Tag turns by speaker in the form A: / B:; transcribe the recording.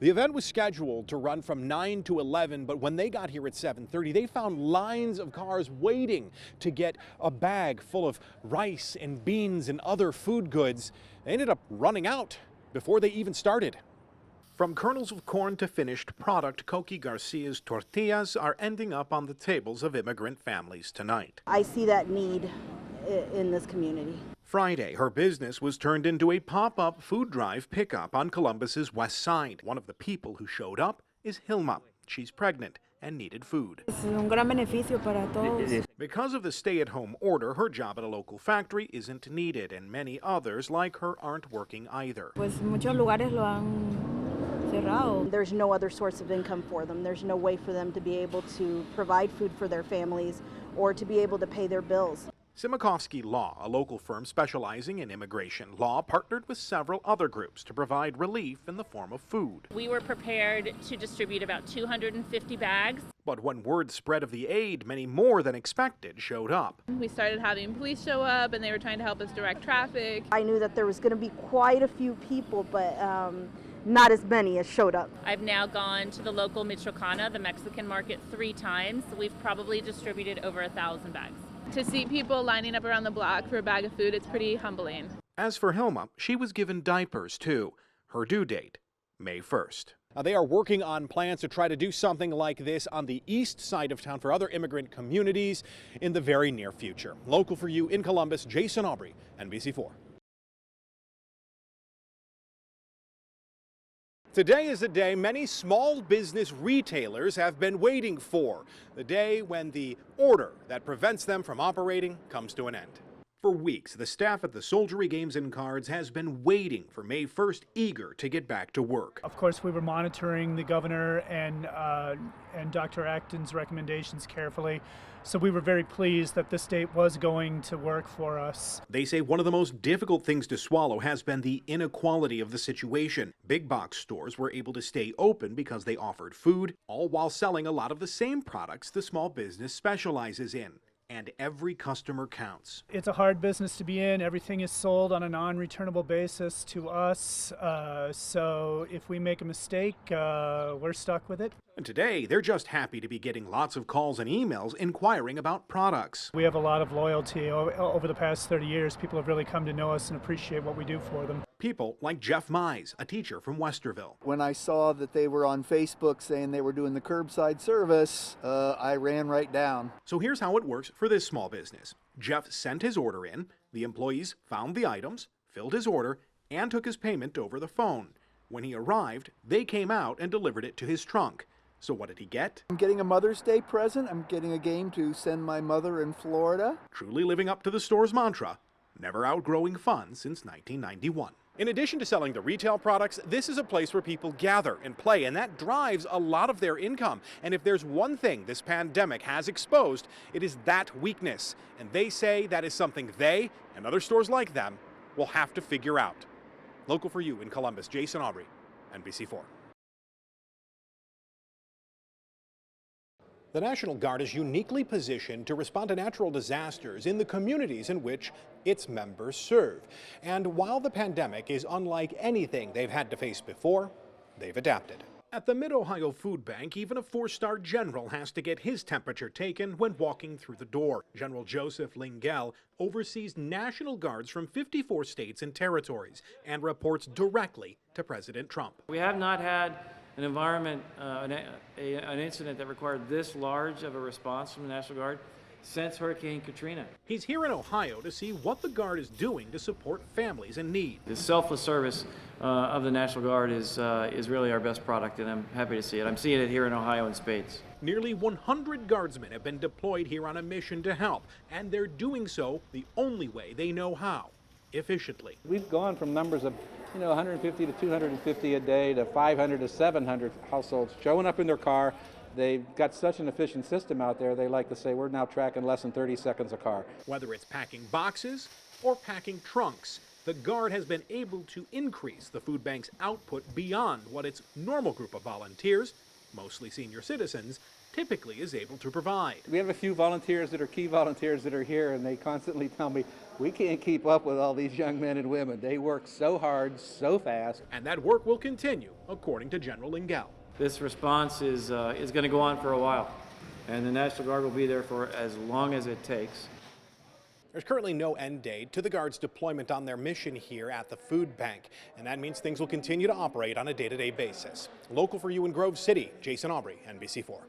A: The event was scheduled to run from 9 to 11, but when they got here at 7:30, they found lines of cars waiting to get a bag full of rice and beans and other food goods. They ended up running out before they even started. From kernels of corn to finished product, Coqui Garcia's tortillas are ending up on the tables of immigrant families tonight.
B: I see that need in this community.
A: Friday, her business was turned into a pop-up food drive pickup on Columbus's west side. One of the people who showed up is Hilma. She's pregnant and needed food.
C: Es un gran beneficio para todos.
A: Because of the stay-at-home order, her job at a local factory isn't needed, and many others like her aren't working either.
C: Pues muchos lugares lo han cerrado.
B: There's no other source of income for them. There's no way for them to be able to provide food for their families or to be able to pay their bills.
A: Simakovsky Law, a local firm specializing in immigration law, partnered with several other groups to provide relief in the form of food.
D: We were prepared to distribute about 250 bags.
A: But when word spread of the aid, many more than expected showed up.
E: We started having police show up, and they were trying to help us direct traffic.
B: I knew that there was going to be quite a few people, but not as many as showed up.
D: I've now gone to the local Michoacana, the Mexican market, 3 times. We've probably distributed over 1,000 bags.
E: To see people lining up around the block for a bag of food, it's pretty humbling.
A: As for Hilma, she was given diapers too. Her due date, May 1st. They are working on plans to try to do something like this on the east side of town for other immigrant communities in the very near future. Local for you in Columbus, Jason Aubry, NBC4. Today is a day many small business retailers have been waiting for, the day when the order that prevents them from operating comes to an end. For weeks, the staff at the Soldiery Games and Cards has been waiting for May 1st, eager to get back to work.
F: Of course, we were monitoring the governor and Dr. Acton's recommendations carefully, so we were very pleased that this date was going to work for us.
A: They say one of the most difficult things to swallow has been the inequality of the situation. Big box stores were able to stay open because they offered food, all while selling a lot of the same products the small business specializes in. And every customer counts.
F: It's a hard business to be in. Everything is sold on a non-returnable basis to us. So if we make a mistake, we're stuck with it.
A: And today, they're just happy to be getting lots of calls and emails inquiring about products.
F: We have a lot of loyalty. Over the past 30 years, people have really come to know us and appreciate what we do for them.
A: People like Jeff Mize, a teacher from Westerville.
G: When I saw that they were on Facebook saying they were doing the curbside service, I ran right down.
A: So here's how it works for this small business. Jeff sent his order in, the employees found the items, filled his order, and took his payment over the phone. When he arrived, they came out and delivered it to his trunk. So what did he get?
G: I'm getting a Mother's Day present. I'm getting a game to send my mother in Florida.
A: Truly living up to the store's mantra, never outgrowing fun since 1991. In addition to selling the retail products, this is a place where people gather and play, and that drives a lot of their income. And if there's one thing this pandemic has exposed, it is that weakness. And they say that is something they and other stores like them will have to figure out. Local for you in Columbus, Jason Aubry, NBC4. The National Guard is uniquely positioned to respond to natural disasters in the communities in which its members serve. And while the pandemic is unlike anything they've had to face before, they've adapted. At the Mid-Ohio Food Bank, even a 4-star general has to get his temperature taken when walking through the door. General Joseph Lingell oversees National Guards from 54 states and territories and reports directly to President Trump.
H: We have not had an environment, an incident that required this large of a response from the National Guard since Hurricane Katrina.
A: He's here in Ohio to see what the Guard is doing to support families in need.
H: The selfless service of the National Guard is really our best product, and I'm happy to see it. I'm seeing it here in Ohio in spades.
A: Nearly 100 Guardsmen have been deployed here on a mission to help, and they're doing so the only way they know how, efficiently.
I: We've gone from numbers of 150 to 250 a day to 500 to 700 households showing up in their car. They've got such an efficient system out there, they like to say we're now tracking less than 30 seconds a car.
A: Whether it's packing boxes or packing trunks, the Guard has been able to increase the food bank's output beyond what its normal group of volunteers, mostly senior citizens, typically is able to provide.
I: We have a few volunteers that are key volunteers that are here, and they constantly tell me, we can't keep up with all these young men and women. They work so hard, so fast.
A: And that work will continue, according to General Lingell.
H: This response is going to go on for a while, and the National Guard will be there for as long as it takes.
A: There's currently no end date to the Guard's deployment on their mission here at the food bank, and that means things will continue to operate on a day-to-day basis. Local for you in Grove City, Jason Aubry, NBC4.